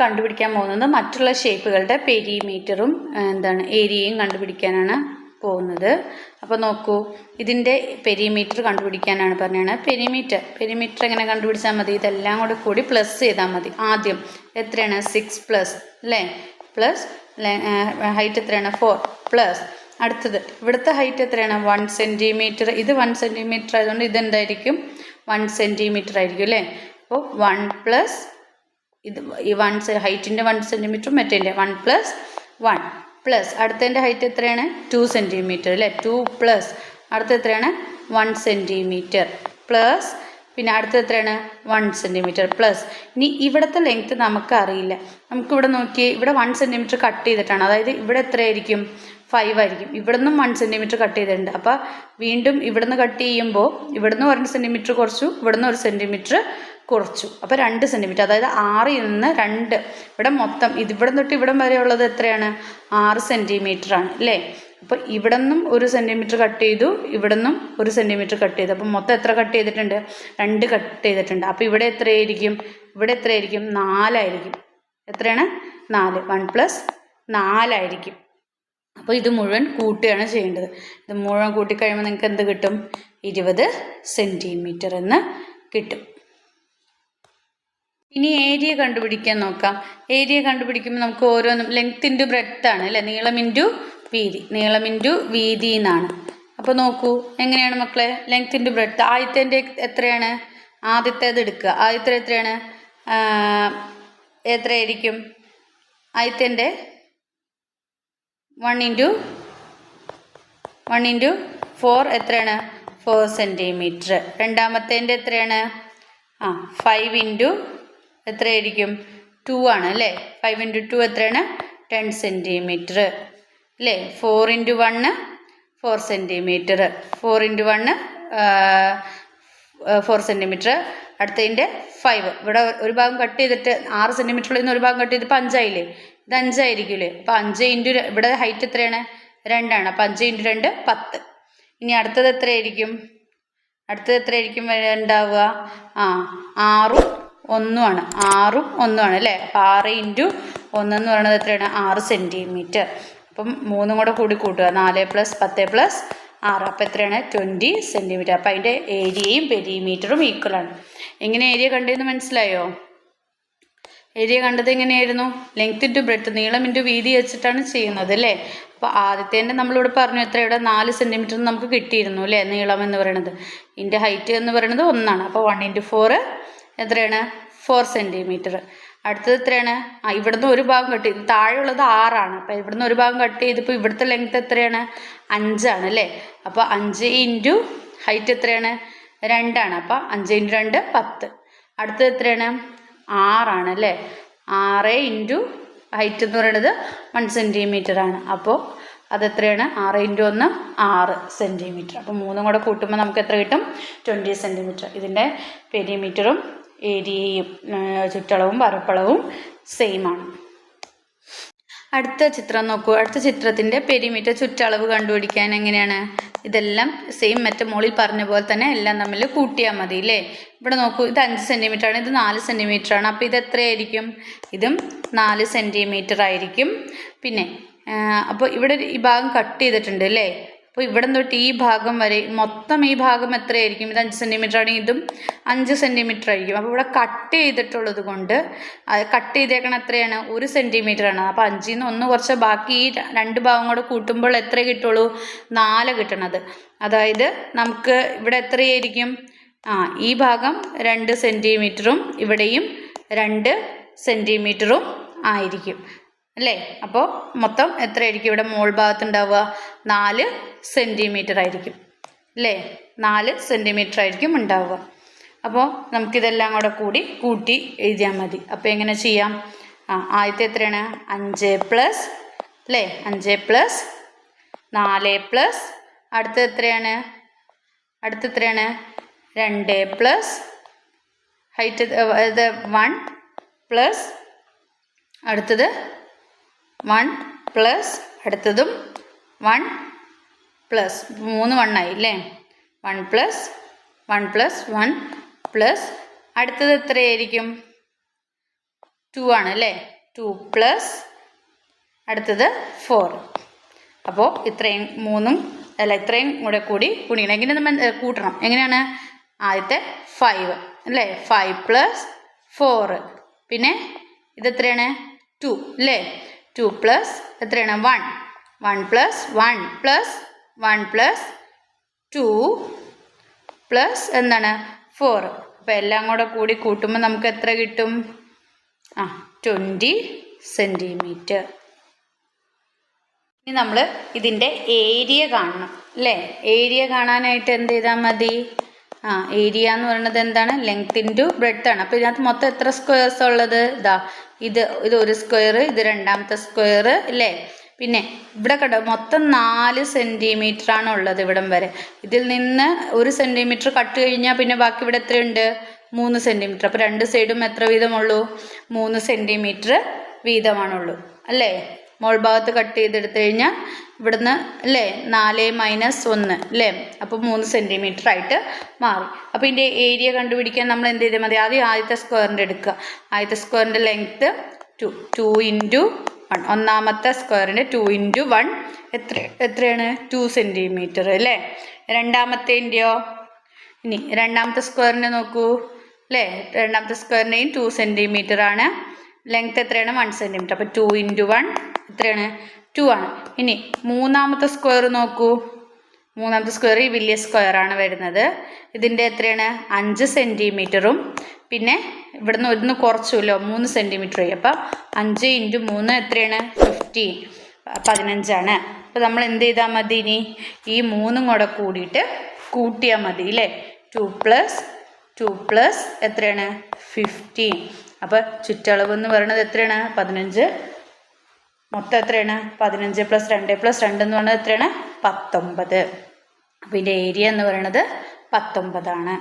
കണ്ടുപിടിക്കാൻ പോകുന്നത് മറ്റുള്ള ഷേപ്പുകളുടെ പെരിമീറ്ററും ഏരിയയും കണ്ടുപിടിക്കാനാണ് പോകുന്നത്. അപ്പോൾ നോക്കൂ, ഇതിൻ്റെ പെരിമീറ്റർ കണ്ടുപിടിക്കാനാണ് പറഞ്ഞത്. പെരിമീറ്റർ എങ്ങനെ കണ്ടുപിടിച്ചാൽ മതി? ഇതെല്ലാം കൂടി പ്ലസ് ചെയ്താൽ മതി. ആദ്യം എത്രയാണ്? 6 പ്ലസ് അല്ലേ, പ്ലസ് ഹൈറ്റ് എത്രയാണ്? 4 പ്ലസ് അടുത്തത് ഇവിടുത്തെ ഹൈറ്റ് എത്രയാണ്? 1 സെൻറ്റിമീറ്റർ. ഇത് 1 സെൻറ്റിമീറ്റർ ആയതുകൊണ്ട് ഇതെന്തായിരിക്കും? 1 സെൻറ്റിമീറ്റർ ആയിരിക്കും അല്ലേ. അപ്പോൾ 1 പ്ലസ് ഇത് ഈ ഹൈറ്റിൻ്റെ 1 സെൻറ്റിമീറ്ററും മറ്റേൻ്റെ 1 പ്ലസ് 1 പ്ലസ് അടുത്തതിൻ്റെ ഹൈറ്റ് എത്രയാണ്? 2 സെൻറ്റിമീറ്റർ അല്ലേ. 2 പ്ലസ് അടുത്ത എത്രയാണ്? 1 സെൻറ്റിമീറ്റർ പ്ലസ് പിന്നെ അടുത്തത് എത്രയാണ്? 1 സെൻറ്റിമീറ്റർ പ്ലസ്. ഇനി ഇവിടുത്തെ ലെങ്ത്ത് നമുക്കറിയില്ല. നമുക്കിവിടെ നോക്കിയേ, ഇവിടെ 1 സെൻറ്റിമീറ്റർ കട്ട് ചെയ്തിട്ടാണ്. അതായത് ഇവിടെ എത്രയായിരിക്കും? 5 ആയിരിക്കും. ഇവിടെ നിന്നും 1 സെൻറ്റിമീറ്റർ കട്ട് ചെയ്തിട്ടുണ്ട്. അപ്പോൾ വീണ്ടും ഇവിടുന്ന് കട്ട് ചെയ്യുമ്പോൾ ഇവിടുന്ന് 1 സെൻറ്റിമീറ്റർ കുറച്ചു, ഇവിടുന്ന് 1 സെൻറ്റിമീറ്റർ കുറച്ചു. അപ്പോൾ 2 സെൻറ്റിമീറ്റർ, അതായത് 6ൽ നിന്ന് 2 ഇവിടെ മൊത്തം ഇവിടെ തൊട്ട് ഇവിടം വരെ ഉള്ളത് എത്രയാണ്? 6 സെൻറ്റിമീറ്റർ ആണ് അല്ലേ. അപ്പോൾ ഇവിടെ നിന്നും 1 സെൻറ്റിമീറ്റർ കട്ട് ചെയ്തു, ഇവിടെ നിന്നും 1 സെൻറ്റിമീറ്റർ കട്ട് ചെയ്തു. അപ്പോൾ മൊത്തം എത്ര കട്ട് ചെയ്തിട്ടുണ്ട്? 2 കട്ട് ചെയ്തിട്ടുണ്ട്. അപ്പോൾ ഇവിടെ എത്രയായിരിക്കും? ഇവിടെ എത്രയായിരിക്കും? 4 ആയിരിക്കും. എത്രയാണ്? 4. 1 പ്ലസ് 4 ആയിരിക്കും. അപ്പോൾ ഇത് മുഴുവൻ കൂട്ടുകയാണ് ചെയ്യേണ്ടത്. ഇത് മുഴുവൻ കൂട്ടിക്കഴിയുമ്പോൾ നിങ്ങൾക്ക് എന്ത് കിട്ടും? 20 സെൻറ്റിമീറ്റർ എന്ന് കിട്ടും. ഇനി ഏരിയ കണ്ടുപിടിക്കാൻ നോക്കാം. ഏരിയ കണ്ടുപിടിക്കുമ്പോൾ നമുക്ക് ഓരോന്നും ലെങ്ത് ഇൻറ്റു ബ്രെഡ്ത്ത് ആണ് അല്ലേ, നീളം ഇൻറ്റു വീതി, നീളം ഇൻറ്റു വീതി എന്നാണ്. അപ്പോൾ നോക്കൂ എങ്ങനെയാണ് മക്കളെ? Length into breadth. ആദ്യത്തേൻ്റെ എത്രയാണ്? ആദ്യത്തേത് എടുക്കുക. ആദ്യത്തെ എത്രയാണ്? എത്രയായിരിക്കും? ആദ്യത്തേൻ്റെ 1 ഇൻറ്റു 4 എത്രയാണ്? 4 സെൻറ്റിമീറ്റർ. രണ്ടാമത്തേൻ്റെ എത്രയാണ്? 5 ഇൻറ്റു എത്രയായിരിക്കും? 2 ആണ് അല്ലേ. 5 ഇൻറ്റു 2 എത്രയാണ്? 10 സെൻറ്റിമീറ്റർ അല്ലേ. 4 ഇൻറ്റു 1 4 സെൻറ്റിമീറ്റർ. 4 into 1 4 centimetre. അടുത്തതിൻ്റെ 5. ഇവിടെ ഒരു ഭാഗം കട്ട് ചെയ്തിട്ട് 6 സെൻറ്റിമീറ്ററിൽ നിന്ന് ഒരു ഭാഗം കട്ട് ചെയ്തിപ്പോൾ 5 ആയില്ലേ. ഇത് 5 ആയിരിക്കില്ലേ. അപ്പോൾ 5 ഇൻറ്റു ഇവിടെ ഹൈറ്റ് എത്രയാണ്? 2 ആണ്. അപ്പോൾ 5 ഇൻറ്റു 2 10. ഇനി അടുത്തത് എത്രയായിരിക്കും? അടുത്തത് എത്രയായിരിക്കും ഉണ്ടാവുക? 6ഉം 1ഉം ആണ്. 6ഉം 1ഉം ആണ് അല്ലേ. അപ്പോൾ 6 ഇൻറ്റു 1 എന്ന് പറയുന്നത് എത്രയാണ്? 6 സെൻറ്റിമീറ്റർ. അപ്പം 3ഉം കൂടി കൂട്ടുക. 4 പ്ലസ് 10 പ്ലസ് 6. അപ്പോൾ എത്രയാണ്? 20 സെൻറ്റിമീറ്റർ. അപ്പോൾ അതിൻ്റെ ഏരിയയും പെരിമീറ്ററും ഈക്വലാണ്. എങ്ങനെ ഏരിയ കണ്ടതെന്ന് മനസ്സിലായോ? ഏരിയ കണ്ടത് എങ്ങനെയായിരുന്നു? ലെങ്ത് ഇൻറ്റു ബ്രെഡ്ത്ത്, നീളം ഇൻറ്റു വീതി വെച്ചിട്ടാണ് ചെയ്യുന്നത് അല്ലേ. അപ്പോൾ ആദ്യത്തേൻ്റെ നമ്മളിവിടെ പറഞ്ഞു എത്ര? ഇവിടെ 4 സെൻറ്റിമീറ്റർ നമുക്ക് കിട്ടിയിരുന്നു അല്ലേ, നീളം എന്ന് പറയുന്നത്. ഇതിൻ്റെ ഹൈറ്റ് എന്ന് പറയുന്നത് 1 ആണ്. അപ്പോൾ 1 ഇൻറ്റു 4 എത്രയാണ്? 4 സെൻറ്റിമീറ്റർ. അടുത്തത് എത്രയാണ്? ഇവിടുന്ന് ഒരു ഭാഗം കട്ട് ചെയ്തു, താഴെയുള്ളത് 6 ആണ്. അപ്പോൾ ഇവിടുന്ന് ഒരു ഭാഗം കട്ട് ചെയ്തപ്പോൾ ഇവിടുത്തെ ലെങ്ത് എത്രയാണ്? 5 ആണ് അല്ലേ. അപ്പോൾ 5 ഇൻറ്റു ഹൈറ്റ് എത്രയാണ്? 2 ആണ്. അപ്പോൾ 5 ഇൻറ്റു 2 10. അടുത്തത് എത്രയാണ്? 6 ആണ് അല്ലേ. 6 ഇൻറ്റു ഹൈറ്റ് എന്ന് പറയുന്നത് 1 സെൻറ്റിമീറ്റർ ആണ്. അപ്പോൾ അതെത്രയാണ്? 6 ഇൻറ്റു 1 6 സെൻറ്റിമീറ്റർ. അപ്പോൾ 3ഉം കൂടെ കൂട്ടുമ്പോൾ നമുക്ക് എത്ര കിട്ടും? 20 സെൻറ്റിമീറ്റർ. ഇതിൻ്റെ പെരിമീറ്ററും ഏരിയയും ചുറ്റളവും പരപ്പളവും സെയിം ആണ്. അടുത്ത ചിത്രം നോക്കൂ. അടുത്ത ചിത്രത്തിൻ്റെ പെരിമീറ്റർ ചുറ്റളവ് കണ്ടുപിടിക്കാൻ എങ്ങനെയാണ്? ഇതെല്ലാം സെയിം മുകളിൽ പറഞ്ഞ പോലെ തന്നെ എല്ലാം തമ്മിൽ കൂട്ടിയാൽ മതി അല്ലേ. ഇവിടെ നോക്കൂ, ഇത് 5 സെൻറ്റിമീറ്റർ ആണ്, ഇത് 4 സെൻറ്റിമീറ്റർ ആണ്. അപ്പോൾ ഇത് എത്രയായിരിക്കും? ഇതും 4 സെൻറ്റിമീറ്റർ ആയിരിക്കും. പിന്നെ അപ്പോൾ ഇവിടെ ഈ ഭാഗം കട്ട് ചെയ്തിട്ടുണ്ട് അല്ലേ. അപ്പോൾ ഇവിടെ തൊട്ട് ഈ ഭാഗം വരെ മൊത്തം ഈ ഭാഗം എത്രയായിരിക്കും? ഇത് 5 സെൻറ്റിമീറ്റർ ആണെങ്കിൽ ഇതും 5 സെൻറ്റിമീറ്റർ ആയിരിക്കും. അപ്പോൾ ഇവിടെ കട്ട് ചെയ്തിട്ടുള്ളത് കൊണ്ട് കട്ട് ചെയ്തേക്കണം എത്രയാണ്? 1 സെൻറ്റിമീറ്റർ ആണ്. അപ്പോൾ 5ൽ നിന്ന് 1 കുറച്ച് ബാക്കി ഈ 2 ഭാഗം കൂടെ കൂട്ടുമ്പോൾ എത്ര കിട്ടുള്ളൂ? 4 കിട്ടണത്. അതായത് നമുക്ക് ഇവിടെ എത്രയായിരിക്കും? ഈ ഭാഗം 2 സെൻറ്റിമീറ്ററും ഇവിടെയും 2 സെൻറ്റിമീറ്ററും ആയിരിക്കും അല്ലേ. അപ്പോൾ മൊത്തം എത്രയായിരിക്കും? ഇവിടെ മോൾ ഭാഗത്ത് ഉണ്ടാവുക 4 സെൻറ്റിമീറ്റർ ആയിരിക്കും അല്ലേ. 4 സെൻറ്റിമീറ്റർ ആയിരിക്കും ഉണ്ടാവുക. അപ്പോൾ നമുക്കിതെല്ലാം കൂട്ടി എഴുതിയാൽ മതി. അപ്പോൾ എങ്ങനെ ചെയ്യാം? ആദ്യത്തെ എത്രയാണ്? 5 പ്ലസ് അല്ലേ, 5 പ്ലസ് 4 പ്ലസ് അടുത്തത് എത്രയാണ്? 2 പ്ലസ് ഹൈറ്റ് 1 പ്ലസ് അടുത്തത് 1 പ്ലസ് അടുത്തതും 1 പ്ലസ് 3 1 ആയി അല്ലേ. 1 പ്ലസ് 1 പ്ലസ് 1 പ്ലസ് അടുത്തത് എത്രയായിരിക്കും? 2 ആണ് അല്ലേ. 2 പ്ലസ് അടുത്തത് 4. അപ്പോൾ ഇത്രയും ഇത്രയും കൂടി ഗുണിക്കണം. എങ്ങനെ നമ്മൾ കൂട്ടണം? എങ്ങനെയാണ്? ആദ്യത്തെ 5 അല്ലേ, 5 പ്ലസ് 4, പിന്നെ ഇതെത്രയാണ്? 2 അല്ലേ. 2 പ്ലസ് എത്രയാണ്? 1 പ്ലസ് 1 പ്ലസ് 1 പ്ലസ് 2 പ്ലസ് എന്താണ്? 4. അപ്പോൾ എല്ലാം കൂടി കൂട്ടുമ്പോൾ നമുക്ക് എത്ര കിട്ടും? 20 സെൻറ്റിമീറ്റർ. ഇനി നമ്മൾ ഇതിൻ്റെ ഏരിയ കാണണം അല്ലേ. ഏരിയ കാണാനായിട്ട് എന്ത് ചെയ്താൽ മതി? ഏരിയ എന്ന് പറയുന്നത് എന്താണ്? ലെങ്ത് ഇൻറ്റു ബ്രെഡ്ത്ത് ആണ്. അപ്പോൾ ഇതിനകത്ത് മൊത്തം എത്ര സ്ക്വയർസ് ഉള്ളത്? ഇത് ഒരു സ്ക്വയർ, ഇത് രണ്ടാമത്തെ സ്ക്വയർ അല്ലേ. പിന്നെ ഇവിടെ കണ്ടോ, മൊത്തം 4 സെൻറ്റിമീറ്റർ ആണ് ഉള്ളത് ഇവിടം വരെ. ഇതിൽ നിന്ന് 1 സെൻറ്റിമീറ്റർ കട്ട് കഴിഞ്ഞാൽ പിന്നെ ബാക്കി ഇവിടെ എത്രയുണ്ട്? 3 സെൻറ്റിമീറ്റർ. അപ്പോൾ രണ്ട് സൈഡും എത്ര വീതമുള്ളൂ? 3 സെൻറ്റിമീറ്റർ വീതമാണുള്ളൂ അല്ലേ. മോൾ ഭാഗത്ത് കട്ട് ചെയ്തെടുത്തു കഴിഞ്ഞാൽ ഇവിടുന്ന് അല്ലേ 4 മൈനസ് 1 അല്ലേ, അപ്പോൾ 3 സെൻറ്റിമീറ്റർ ആയിട്ട് മാറി. അപ്പോൾ ഇതിൻ്റെ ഏരിയ കണ്ടുപിടിക്കാൻ നമ്മൾ എന്ത് ചെയ്താൽ മതി? ആദ്യം ആദ്യത്തെ സ്ക്വയറിൻ്റെ എടുക്കുക. ആദ്യത്തെ സ്ക്വയറിൻ്റെ ലെങ്ത്ത് 2 ഇൻറ്റു 1. ഒന്നാമത്തെ സ്ക്വയറിൻ്റെ 2 ഇൻറ്റു 1 എത്രയാണ്? 2 സെൻറ്റിമീറ്റർ അല്ലേ. രണ്ടാമത്തേൻ്റെയോ? ഇനി രണ്ടാമത്തെ സ്ക്വയറിൻ്റെ നോക്കൂ അല്ലേ. രണ്ടാമത്തെ സ്ക്വയറിൻ്റെയും 2 സെൻറ്റിമീറ്റർ ആണ്. ലെങ്ത്ത് എത്രയാണ്? 1 സെൻറ്റിമീറ്റർ. അപ്പോൾ 2 ഇൻറ്റു 1 എത്രയാണ്? 2 ആണ്. ഇനി മൂന്നാമത്തെ സ്ക്വയർ നോക്കൂ. മൂന്നാമത്തെ സ്ക്വയർ ഈ വലിയ സ്ക്വയറാണ് വരുന്നത്. ഇതിൻ്റെ എത്രയാണ്? 5 സെൻറ്റിമീറ്ററും പിന്നെ ഇവിടുന്ന് ഒന്ന് കുറച്ചുല്ലോ 3 സെൻറ്റിമീറ്റർ ആയി. അപ്പോൾ 5 ഇൻറ്റു 3 എത്രയാണ്? 15 ആണ്. അപ്പോൾ നമ്മൾ എന്ത് ചെയ്താൽ മതി? ഇനി ഈ 3 കൂടെ കൂടിയിട്ട് കൂട്ടിയാൽ മതി അല്ലേ. 2 പ്ലസ് എത്രയാണ്? 15. അപ്പോൾ ചുറ്റളവ് എന്ന് പറയുന്നത് എത്രയാണ്? 15. മൊത്തം എത്രയാണ്? 15 പ്ലസ് 2 പ്ലസ് 2 എന്ന് പറയുന്നത് എത്രയാണ്? 19. അപ്പോൾ ഇതിൻ്റെ ഏരിയ എന്ന് പറയുന്നത് 19 ആണ്.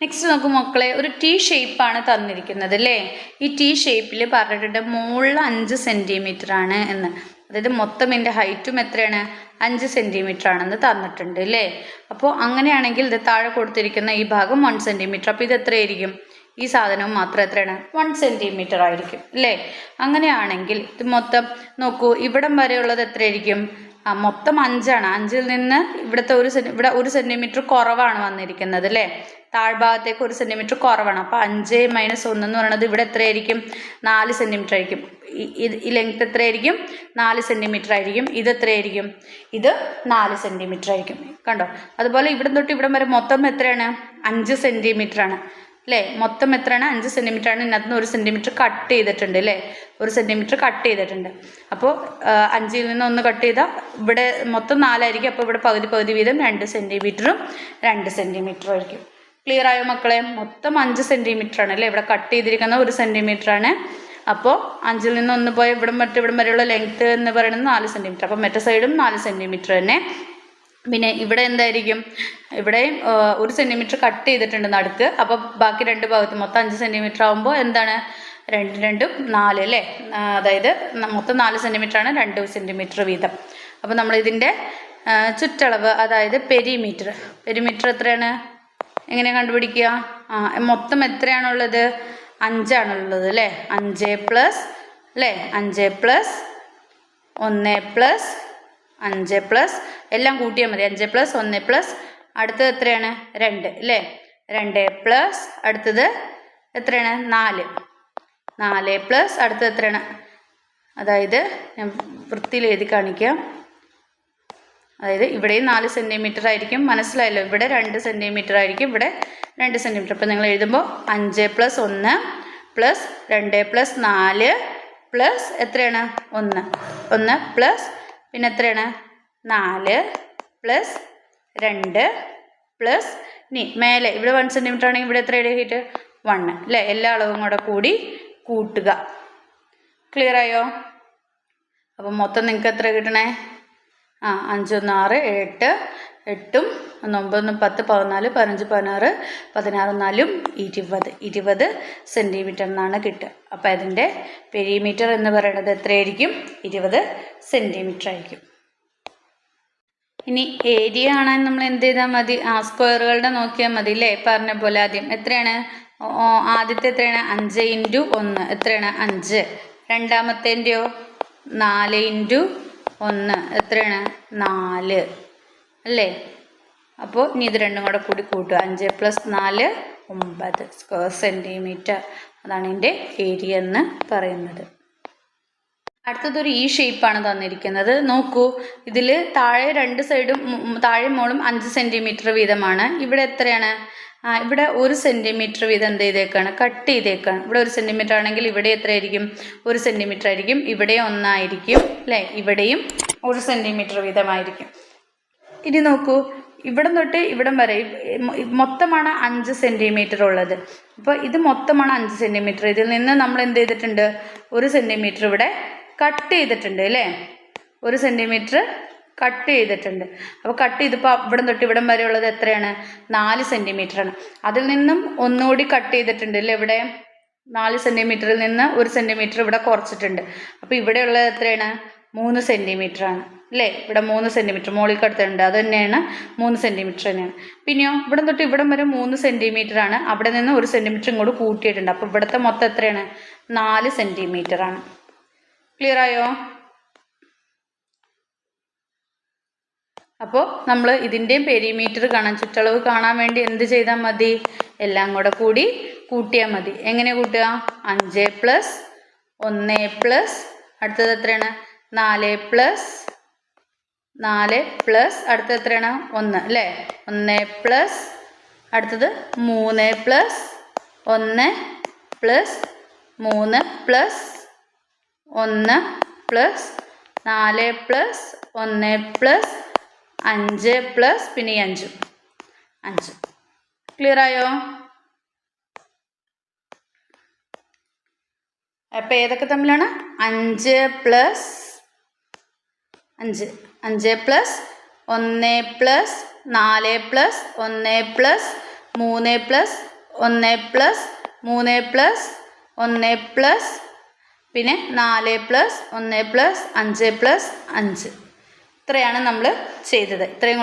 നെക്സ്റ്റ് നോക്കും മക്കളെ, ഒരു ടി ഷേപ്പാണ് തന്നിരിക്കുന്നത് അല്ലേ. ഈ ടി ഷേപ്പിൽ പറഞ്ഞിട്ടുണ്ട് മുകളിൽ 5 സെൻറ്റിമീറ്റർ ആണ് എന്ന്. അതായത് മൊത്തം ഇതിൻ്റെ ഹൈറ്റും എത്രയാണ്? 5 സെൻറ്റിമീറ്റർ ആണെന്ന് തന്നിട്ടുണ്ട് അല്ലേ. അപ്പോൾ അങ്ങനെയാണെങ്കിൽ ഇത് താഴെ കൊടുത്തിരിക്കുന്ന ഈ ഭാഗം 1 സെൻറ്റിമീറ്റർ. അപ്പോൾ ഇത് എത്രയായിരിക്കും? ഈ സാധനവും മാത്രം എത്രയാണ്? 1 സെൻറ്റിമീറ്റർ ആയിരിക്കും അല്ലേ. അങ്ങനെയാണെങ്കിൽ ഇത് മൊത്തം നോക്കൂ, ഇവിടം വരെയുള്ളത് എത്രയായിരിക്കും? മൊത്തം 5 ആണ്. 5-ൽ നിന്ന് ഇവിടെ 1 സെൻറ്റിമീറ്റർ കുറവാണ് വന്നിരിക്കുന്നത് അല്ലേ. താഴ്ഭാഗത്തേക്ക് 1 സെൻറ്റിമീറ്റർ കുറവാണ്. അപ്പോൾ 5 മൈനസ് 1 എന്ന് പറയുന്നത് ഇവിടെ എത്രയായിരിക്കും? 4 സെൻറ്റിമീറ്റർ ആയിരിക്കും. ഈ ലെങ്ത് എത്രയായിരിക്കും? 4 സെൻറ്റിമീറ്റർ ആയിരിക്കും. ഇത് എത്രയായിരിക്കും? ഇത് 4 സെൻറ്റിമീറ്റർ ആയിരിക്കും. കണ്ടോ. അതുപോലെ ഇവിടെ തൊട്ട് ഇവിടം വരെ മൊത്തം എത്രയാണ്? 5 സെൻറ്റിമീറ്റർ ആണ് അല്ലേ. മൊത്തം എത്രയാണ്? 5 സെൻറ്റിമീറ്റർ ആണ്. ഇതിനകത്ത് നിന്ന് 1 സെൻറ്റിമീറ്റർ കട്ട് ചെയ്തിട്ടുണ്ട് അല്ലേ. 1 സെൻറ്റിമീറ്റർ കട്ട് ചെയ്തിട്ടുണ്ട്. അപ്പോൾ 5-ൽ നിന്ന് 1 കട്ട് ചെയ്താൽ ഇവിടെ മൊത്തം 4 ആയിരിക്കും. അപ്പോൾ ഇവിടെ പകുതി വീതം 2 സെൻറ്റിമീറ്ററും 2 സെൻറ്റിമീറ്ററും ആയിരിക്കും. ക്ലിയർ ആയോ മക്കളെ? മൊത്തം 5 സെൻറ്റിമീറ്റർ ആണ് അല്ലേ. ഇവിടെ കട്ട് ചെയ്തിരിക്കുന്ന 1 സെൻറ്റിമീറ്റർ ആണ്. അപ്പോൾ 5-ൽ നിന്ന് 1 പോയ ഇവിടം വരെയുള്ള ലെങ്ത്ത് എന്ന് പറയുന്നത് 4 സെൻറ്റിമീറ്റർ. അപ്പോൾ മറ്റേ സൈഡും 4 സെൻറ്റിമീറ്റർ തന്നെ. പിന്നെ ഇവിടെ എന്തായിരിക്കും? ഇവിടെയും 1 സെൻറ്റിമീറ്റർ കട്ട് ചെയ്തിട്ടുണ്ട് നടുക്ക്. അപ്പോൾ ബാക്കി 2 ഭാഗത്ത് മൊത്തം 5 സെൻറ്റിമീറ്റർ ആകുമ്പോൾ എന്താണ്? 2 4 അല്ലേ. അതായത് മൊത്തം 4 സെൻറ്റിമീറ്റർ ആണ്, 2 സെൻറ്റിമീറ്റർ വീതം. അപ്പോൾ നമ്മളിതിൻ്റെ ചുറ്റളവ് അതായത് പെരിമീറ്റർ എത്രയാണ്? എങ്ങനെ കണ്ടുപിടിക്കുക? മൊത്തം എത്രയാണുള്ളത്? 5 ആണുള്ളത് അല്ലേ. 5 പ്ലസ് അല്ലേ, 5 പ്ലസ് 1 പ്ലസ് 5 പ്ലസ് എല്ലാം കൂട്ടിയാൽ മതി. 5 പ്ലസ് 1 പ്ലസ് അടുത്തത് എത്രയാണ്? 2 അല്ലേ. 2 പ്ലസ് അടുത്തത് എത്രയാണ്? 4 പ്ലസ് അടുത്തത് എത്രയാണ്? അതായത് ഞാൻ വൃത്തിയിൽ എഴുതി കാണിക്കാം. അതായത് ഇവിടെയും 4 സെൻറ്റിമീറ്റർ ആയിരിക്കും. മനസ്സിലായല്ലോ. ഇവിടെ 2 സെൻറ്റിമീറ്റർ ആയിരിക്കും, ഇവിടെ 2 സെൻറ്റിമീറ്റർ. അപ്പോൾ നിങ്ങൾ എഴുതുമ്പോൾ 5 പ്ലസ് 1 പ്ലസ് 2 പ്ലസ് 4 പ്ലസ് എത്രയാണ്? 1 പ്ലസ് പിന്നെ എത്രയാണ്? 4 പ്ലസ് 2 പ്ലസ് ഇനി മേലെ ഇവിടെ 1 സെൻറ്റിമീറ്റർ ആണെങ്കിൽ ഇവിടെ എത്ര എഴുതിയിട്ട്? 1 അല്ലേ. എല്ലാ അളവും കൂടി കൂട്ടുക. ക്ലിയർ ആയോ? അപ്പം മൊത്തം നിങ്ങൾക്ക് എത്ര കിട്ടണേ? 5 1 6 8 8 9 10 14 15 16 16 4 20 സെൻറ്റിമീറ്റർ എന്നാണ് കിട്ടുക. അപ്പോൾ അതിൻ്റെ പെരിമീറ്റർ എന്ന് പറയുന്നത് എത്രയായിരിക്കും? 20 സെൻറ്റിമീറ്റർ ആയിരിക്കും. ഇനി ഏരിയ കാണാൻ നമ്മൾ എന്ത് ചെയ്താൽ മതി? സ്ക്വയറുകളുടെ നോക്കിയാൽ മതി അല്ലേ. പറഞ്ഞ പോലെ ആദ്യം എത്രയാണ്? ആദ്യത്തെ എത്രയാണ് 5 ഇൻറ്റു 1 എത്രയാണ് 5. രണ്ടാമത്തേൻ്റെയോ 4 ഇൻറ്റു 1 എത്രയാണ് 4 അല്ലേ. അപ്പോൾ ഇനി ഇത് രണ്ടും കൂടെ കൂടി കൂട്ടുക. 5 + 4 9 സ്ക്വയർ സെൻറ്റിമീറ്റർ. അതാണ് ഇതിൻ്റെ ഏരിയ എന്ന് പറയുന്നത്. അടുത്തതൊരു ഈ ഷേപ്പാണ് തന്നിരിക്കുന്നത്. നോക്കൂ, ഇതിൽ താഴെ രണ്ട് സൈഡും താഴെ മോളും 5 സെൻറ്റിമീറ്റർ വീതമാണ്. ഇവിടെ എത്രയാണ്? ഇവിടെ 1 സെൻറ്റിമീറ്റർ വീതം എന്ത് ചെയ്തേക്കാണ്? കട്ട് ചെയ്തേക്കാണ്. ഇവിടെ 1 സെൻറ്റിമീറ്റർ ആണെങ്കിൽ ഇവിടെ എത്രയായിരിക്കും? 1 സെൻറ്റിമീറ്റർ ആയിരിക്കും. ഇവിടെയും 1 ആയിരിക്കും അല്ലേ. ഇവിടെയും 1 സെൻറ്റിമീറ്റർ വീതമായിരിക്കും. ഇനി നോക്കൂ, ഇവിടം തൊട്ട് ഇവിടം വരെ മൊത്തമാണ് 5 സെൻറ്റിമീറ്റർ ഉള്ളത്. അപ്പോൾ ഇത് മൊത്തമാണ് 5 സെൻറ്റിമീറ്റർ. ഇതിൽ നിന്ന് നമ്മൾ എന്ത് ചെയ്തിട്ടുണ്ട്? 1 സെൻറ്റിമീറ്റർ ഇവിടെ കട്ട് ചെയ്തിട്ടുണ്ട് അല്ലേ. 1 സെൻറ്റിമീറ്റർ കട്ട് ചെയ്തിട്ടുണ്ട്. അപ്പോൾ കട്ട് ചെയ്തപ്പോൾ ഇവിടം തൊട്ട് ഇവിടം വരെ ഉള്ളത് എത്രയാണ്? 4 സെൻറ്റിമീറ്ററാണ്. അതിൽ നിന്നും ഒന്നുകൂടി കട്ട് ചെയ്തിട്ടുണ്ട് അല്ലേ. ഇവിടെ 4 സെൻറ്റിമീറ്ററിൽ നിന്ന് 1 സെൻറ്റിമീറ്റർ ഇവിടെ കുറച്ചിട്ടുണ്ട്. അപ്പോൾ ഇവിടെ ഉള്ളത് എത്രയാണ്? 3 സെൻറ്റിമീറ്ററാണ് അല്ലേ. ഇവിടെ 3 സെൻറ്റിമീറ്റർ മുകളിൽ കടുത്തുണ്ട്. അത് തന്നെയാണ് 3 സെൻറ്റിമീറ്റർ തന്നെയാണ്. പിന്നെയോ ഇവിടം തൊട്ട് ഇവിടം വരെ 3 സെൻറ്റിമീറ്ററാണ്. അവിടെ നിന്ന് 1 സെൻറ്റിമീറ്റർ ഇങ്ങോട്ട് കൂട്ടിയിട്ടുണ്ട്. അപ്പോൾ ഇവിടുത്തെ മൊത്തം എത്രയാണ്? 4 സെൻറ്റിമീറ്ററാണ്. ക്ലിയർ ആയോ? അപ്പോൾ നമ്മൾ ഇതിൻ്റെയും പെരിമീറ്റർ കാണാൻ, ചുറ്റളവ് കാണാൻ വേണ്ടി എന്ത് ചെയ്താൽ മതി? എല്ലാം കൂടെ കൂടി കൂട്ടിയാൽ മതി. എങ്ങനെ കൂട്ടുക? 5 + 1 + അടുത്തത് എത്രയാണ്? 4 + അടുത്തത് എത്രയാണ്? 1 അല്ലേ. 1 + അടുത്തത് 3 + 1 + 3 + 1 + 4 + 1 + 5 + പിന്നെ 5. ക്ലിയർ ആയോ? അപ്പം ഏതൊക്കെ തമ്മിലാണ്? 5 + 5 + 1 + 4 + 1 + 3 + 1 + 3 + 1 + പിന്നെ 4 + 1 + 5 + 5. ഇത്രയാണ് നമ്മൾ ചെയ്തത്. ഇത്രയും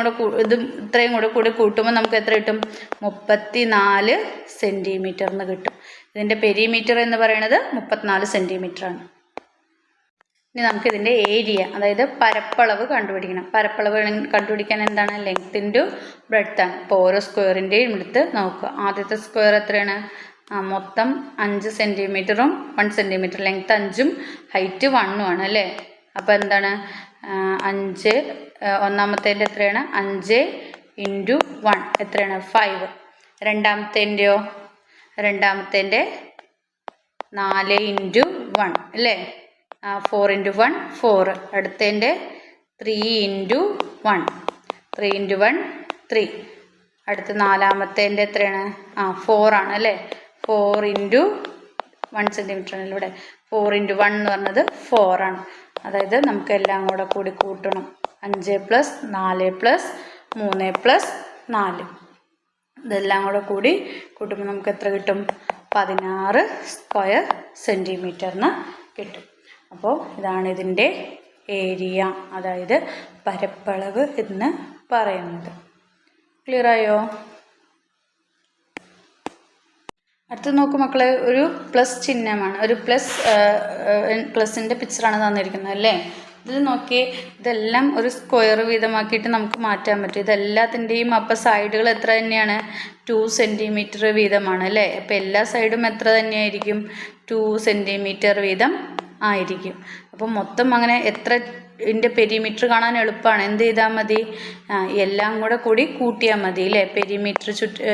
കൂടെ കൂടി കൂട്ടുമ്പോൾ നമുക്ക് എത്ര കിട്ടും? 34 സെൻറ്റിമീറ്റർ എന്ന് കിട്ടും. ഇതിൻ്റെ പെരിമീറ്റർ എന്ന് പറയുന്നത് 34 സെൻറ്റിമീറ്ററാണ്. ഇനി നമുക്കിതിൻ്റെ ഏരിയ, അതായത് പരപ്പളവ് കണ്ടുപിടിക്കണം. പരപ്പളവ് കണ്ടുപിടിക്കാൻ എന്താണ്? ലെങ്ത് ഇൻറ്റു ബ്രെഡ്ത്ത് ആണ്. അപ്പോൾ ഓരോ സ്ക്വയറിൻ്റെയും എടുത്ത് നോക്കുക. ആദ്യത്തെ സ്ക്വയർ എത്രയാണ്? മൊത്തം 5 സെൻറ്റിമീറ്ററും 1 സെൻറ്റിമീറ്റർ. ലെങ്ത് 5ഉം ഹൈറ്റ് 1ഉം ആണ് അല്ലേ. അപ്പോൾ എന്താണ്? 5 ഒന്നാമത്തേൻ്റെ എത്രയാണ്? 5 × 1 എത്രയാണ്? 5. രണ്ടാമത്തേൻ്റെയോ? രണ്ടാമത്തേൻ്റെ 4 × 1 അല്ലേ. 4 × 1 4. അടുത്തതിൻ്റെ 3 × 1 3 × 1 3. അടുത്ത നാലാമത്തേൻ്റെ എത്രയാണ്? 4 ആണ് അല്ലേ. 4 × 1 സെൻറ്റിമീറ്റർ ആണല്ലോ ഇവിടെ. 4 × 1 എന്ന് പറഞ്ഞത് 4 ആണ്. അതായത് നമുക്ക് എല്ലാം കൂടെ കൂടി കൂട്ടണം. 5 + 4 + 3 + 4. ഇതെല്ലാം കൂടെ കൂടി കൂട്ടുമ്പോൾ നമുക്ക് എത്ര കിട്ടും? 16 സ്ക്വയർ സെൻറ്റിമീറ്ററിന് കിട്ടും. അപ്പോൾ ഇതാണ് ഇതിൻ്റെ ഏരിയ, അതായത് പരപ്പളവ് എന്ന് പറയുന്നത്. ക്ലിയർ ആയോ? അടുത്ത് നോക്കൂ മക്കളെ, ഒരു പ്ലസ് ചിഹ്നമാണ്. ഒരു പ്ലസിൻ്റെ പിക്ചറാണ് തന്നിരിക്കുന്നത് അല്ലേ. ഇതിൽ നോക്കി, ഇതെല്ലാം ഒരു സ്ക്വയർ വീതമാക്കിയിട്ട് നമുക്ക് മാറ്റാൻ പറ്റും. ഇതെല്ലാത്തിൻ്റെയും അപ്പോൾ സൈഡുകൾ എത്ര തന്നെയാണ്? 2 സെൻറ്റിമീറ്റർ വീതമാണ് അല്ലേ. അപ്പോൾ എല്ലാ സൈഡും എത്ര തന്നെയായിരിക്കും? 2 സെൻറ്റിമീറ്റർ വീതം ആയിരിക്കും. അപ്പോൾ മൊത്തം അങ്ങനെ എത്ര ഇതിൻ്റെ പെരിമീറ്റർ കാണാൻ എളുപ്പമാണ്. എന്ത് ചെയ്താൽ മതി? എല്ലാം കൂടെ കൂടി കൂട്ടിയാൽ മതി അല്ലേ. പെരിമീറ്റർ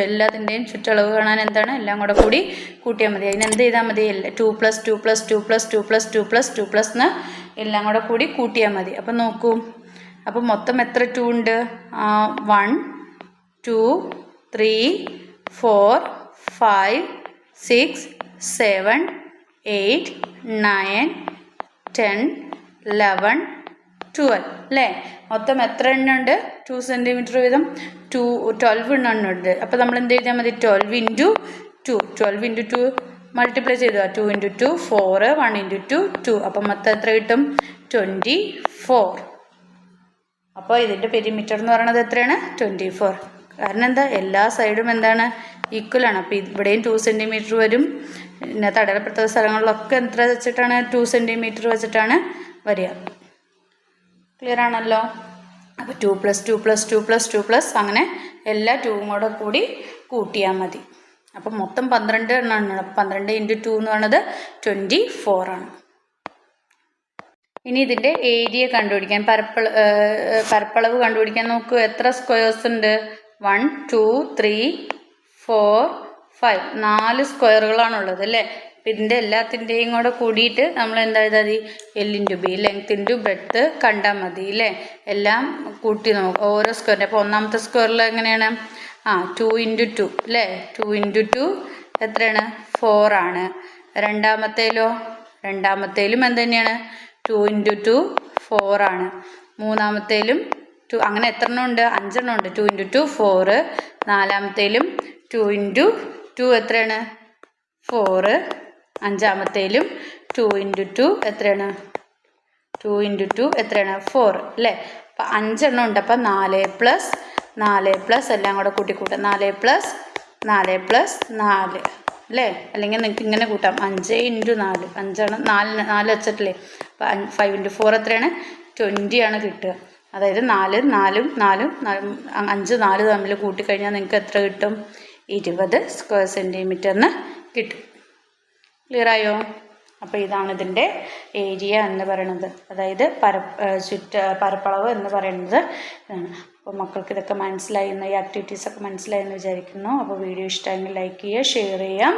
എല്ലാത്തിൻ്റെയും ചുറ്റളവ് കാണാൻ എന്താണ്? എല്ലാം കൂടെ കൂടി കൂട്ടിയാൽ മതി. അതിന് എന്ത് ചെയ്താൽ മതി? 2 + 2 + 2 + 2 + 2 + 2 + എന്ന് എല്ലാം കൂടെ കൂടി കൂട്ടിയാൽ മതി. അപ്പം നോക്കൂ, അപ്പം മൊത്തം എത്ര 2 ഉണ്ട്? 1 2 3 4 5 6 7 8 9 10 11 12 അല്ലേ. മൊത്തം എത്ര എണ്ണം ഉണ്ട്? 2 സെൻറ്റിമീറ്റർ വീതം 12 എണ്ണം ഉണ്ട്. അപ്പോൾ നമ്മൾ എന്ത് ചെയ്താൽ മതി? 12 × 2 12 × 2 മൾട്ടിപ്ലൈ ചെയ്തോ. 2 × 2 4 1 × 2 2. അപ്പം മൊത്തം എത്ര കിട്ടും? 24. അപ്പോൾ ഇതിൻ്റെ പെരിമീറ്റർ എന്ന് പറയുന്നത് എത്രയാണ്? 24. കാരണം എന്താ? എല്ലാ സൈഡും എന്താണ്? ഈക്വലാണ്. അപ്പോൾ ഇവിടെയും 2 സെൻറ്റിമീറ്റർ വരും. പിന്നെ തടയപ്പെടുത്ത സ്ഥലങ്ങളിലൊക്കെ എത്ര വെച്ചിട്ടാണ് 2 സെൻറ്റിമീറ്റർ വെച്ചിട്ടാണ് വരിക. ക്ലിയർ ആണല്ലോ. അപ്പോൾ 2 + 2 + 2 + 2 + അങ്ങനെ എല്ലാ 2ഉം കൂടെ കൂടി കൂട്ടിയാൽ മതി. അപ്പം മൊത്തം 12 എണ്ണമാണ്. അപ്പോൾ 12 × 2 എന്ന് പറയുന്നത് 24 ആണ്. ഇനി ഇതിൻ്റെ ഏരിയ കണ്ടുപിടിക്കാൻ പരപ്പളവ് കണ്ടുപിടിക്കാൻ നോക്കൂ. എത്ര സ്ക്വയേഴ്സ് ഉണ്ട്? 1 2 3 4 5 4 സ്ക്വയറുകളാണുള്ളത് അല്ലേ. അപ്പം ഇതിൻ്റെ എല്ലാത്തിൻ്റെയും കൂടെ കൂടിയിട്ട് നമ്മൾ എന്താ എഴുതാൽ മതി? L × B, ലെങ്ത് × ബ്രെഡ്ത്ത് കണ്ടാൽ മതി അല്ലേ. എല്ലാം കൂട്ടി നോക്കും ഓരോ സ്ക്വയറിൻ്റെ. അപ്പോൾ ഒന്നാമത്തെ സ്ക്വയറിൽ എങ്ങനെയാണ്? 2 × 2 അല്ലേ. 2 × 2 എത്രയാണ്? 4 ആണ്. രണ്ടാമത്തേലും എന്ത് തന്നെയാണ്? 2 × 2 4 ആണ്. മൂന്നാമത്തേലും 2, അങ്ങനെ എത്ര എണ്ണം ഉണ്ട്? 5 എണ്ണം ഉണ്ട്. 2 × 2 4. നാലാമത്തേലും 2 × 2 എത്രയാണ്? 4. അഞ്ചാമത്തേലും 2 × 2 എത്രയാണ്? 2 × 2 എത്രയാണ്? 4 അല്ലേ. അപ്പം 5 എണ്ണം ഉണ്ട്. അപ്പം 4 + എല്ലാം കൂടെ കൂട്ടിക്കൂട്ടാം. 4 + 4 അല്ലേ. അല്ലെങ്കിൽ നിങ്ങൾക്ക് ഇങ്ങനെ കൂട്ടാം. 5 × 4 5 4 വെച്ചിട്ടില്ലേ. അപ്പം 5 × 4 എത്രയാണ്? 20 ആണ് കിട്ടുക. അതായത് 4 4 4 5 4 തമ്മിൽ കൂട്ടിക്കഴിഞ്ഞാൽ നിങ്ങൾക്ക് എത്ര കിട്ടും? 20 സ്ക്വയർ സെൻറ്റിമീറ്ററിന് കിട്ടും. ക്ലിയർ ആയോ? അപ്പോൾ ഇതാണ് ഇതിൻ്റെ ഏരിയ എന്ന് പറയുന്നത്. അതായത് പരപ്പളവ് എന്ന് പറയുന്നത് ഇതാണ്. അപ്പോൾ മക്കൾക്ക് ഇതൊക്കെ മനസ്സിലായി, ഈ ആക്ടിവിറ്റീസൊക്കെ മനസ്സിലായി എന്ന് വിചാരിക്കുന്നു. അപ്പോൾ വീഡിയോ ഇഷ്ടമെങ്കിൽ ലൈക്ക് ചെയ്യുക, ഷെയർ ചെയ്യാം.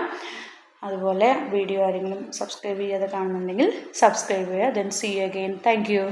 അതുപോലെ വീഡിയോ ആരെങ്കിലും സബ്സ്ക്രൈബ് ചെയ്യാതെ കാണുന്നുണ്ടെങ്കിൽ സബ്സ്ക്രൈബ് ചെയ്യുക. Then see you again. Thank U.